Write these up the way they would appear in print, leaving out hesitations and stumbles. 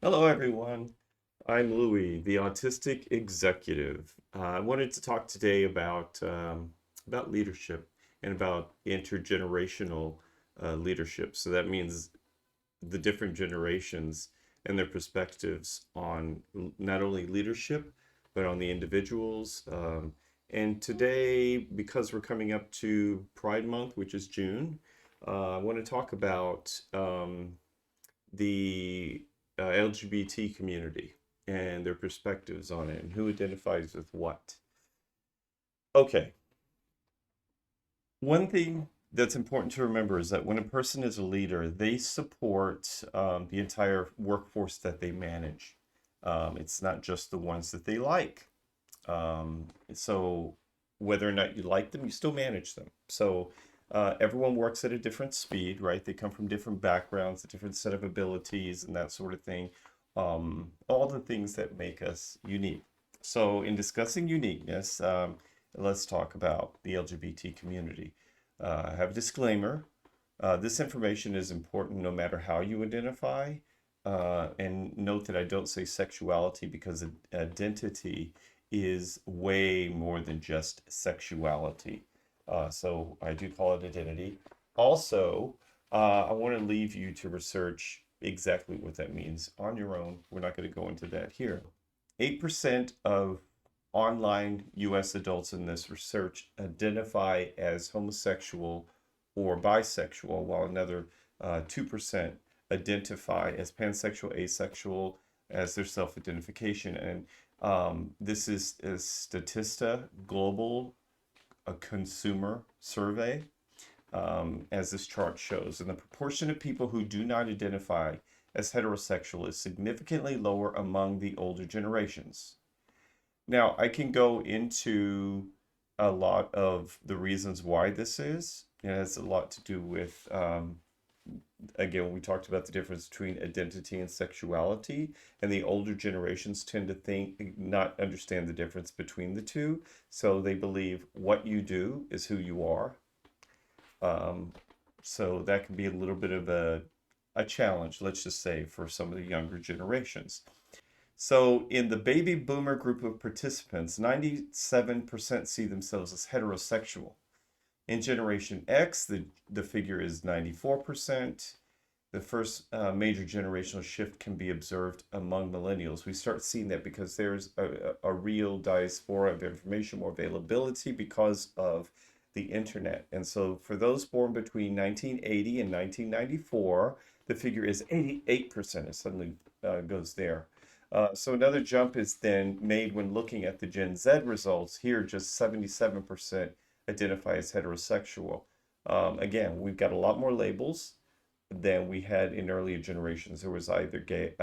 Hello, everyone. I'm Louis, the Autistic Executive. I wanted to talk today about leadership and about intergenerational leadership. So that means the different generations and their perspectives on not only leadership but on the individuals. And today, because we're coming up to Pride Month, which is June, I want to talk about the LGBT community and their perspectives on it and who identifies with what. Okay, one thing that's important to remember is that when a person is a leader, they support the entire workforce that they manage. It's not just the ones that they like. So whether or not you like them, you still manage them. So everyone works at a different speed, right? They come from different backgrounds, a different set of abilities, and that sort of thing. All the things that make us unique. So in discussing uniqueness, let's talk about the LGBT community. I have a disclaimer. This information is important no matter how you identify. And note that I don't say sexuality because identity is way more than just sexuality. So I do call it identity. Also, I want to leave you to research exactly what that means on your own. We're not going to go into that here. 8% of online US adults in this research identify as homosexual or bisexual, while another 2% identify as pansexual, asexual as their self identification. And this is a Statista Global a consumer survey, as this chart shows. And the proportion of people who do not identify as heterosexual is significantly lower among the older generations. Now, I can go into a lot of the reasons why this is. It has a lot to do with, again, we talked about the difference between identity and sexuality, and the older generations tend to not understand the difference between the two. So they believe what you do is who you are. Um, so that can be a little bit of a challenge, let's just say, for some of the younger generations. So, in the baby boomer group of participants, 97% see themselves as heterosexual. In Generation X, the figure is 94%. The first major generational shift can be observed among millennials. We start seeing that because there's a real diaspora of information, more availability because of the internet. And so, for those born between 1980 and 1994, the figure is 88%. It suddenly goes there. So another jump is then made when looking at the Gen Z results. Here, just 77% identify as heterosexual. Again, we've got a lot more labels than we had in earlier generations. There was either gay,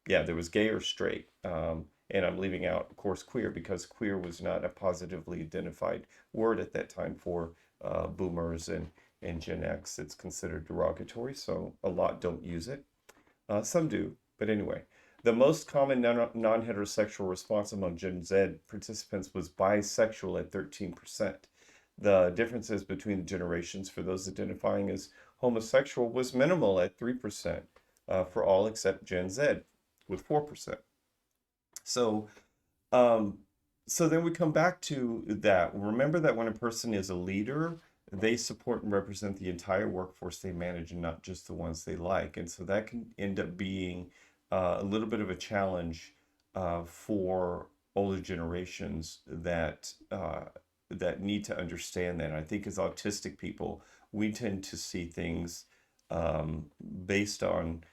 yeah, there was gay or straight. And I'm leaving out, of course, queer because queer was not a positively identified word at that time for boomers and Gen X. It's considered derogatory, so a lot don't use it. Some do, but anyway. The most common non-heterosexual response among Gen Z participants was bisexual at 13%. The differences between the generations for those identifying as homosexual was minimal at 3% for all except Gen Z with 4%. So, um, so then we come back to that. Remember that when a person is a leader, they support and represent the entire workforce they manage and not just the ones they like. And so that can end up being a little bit of a challenge for older generations that need to understand that. I think as autistic people, we tend to see things based on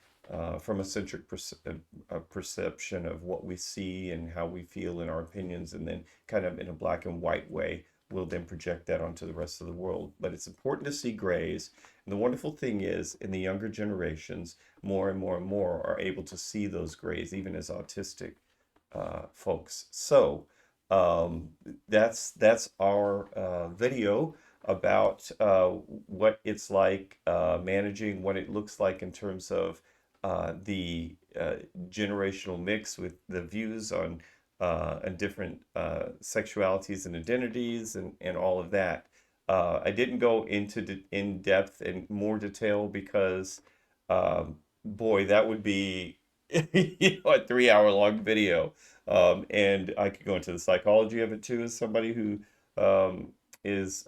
from a centric perception of what we see and how we feel in our opinions, and then kind of in a black and white way, we'll then project that onto the rest of the world. But it's important to see grays. And the wonderful thing is, in the younger generations, more and more and more are able to see those grays, even as autistic folks. So um, that's our video about what it's like managing, what it looks like in terms of the generational mix with the views on different sexualities and identities and all of that. I didn't go into in depth and more detail because, boy, that would be a 3 hour long video. And I could go into the psychology of it too, as somebody who is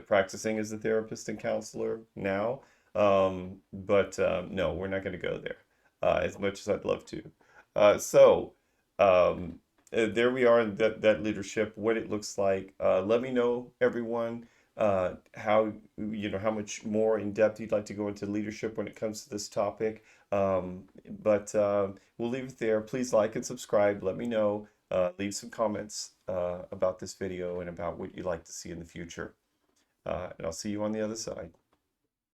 practicing as a therapist and counselor now. But no, we're not going to go there as much as I'd love to. So um, there we are, that leadership, what it looks like. Let me know, everyone, how how much more in depth you'd like to go into leadership when it comes to this topic. But we'll leave it there. Please like and subscribe. Let me know. Leave some comments about this video and about what you'd like to see in the future. And I'll see you on the other side.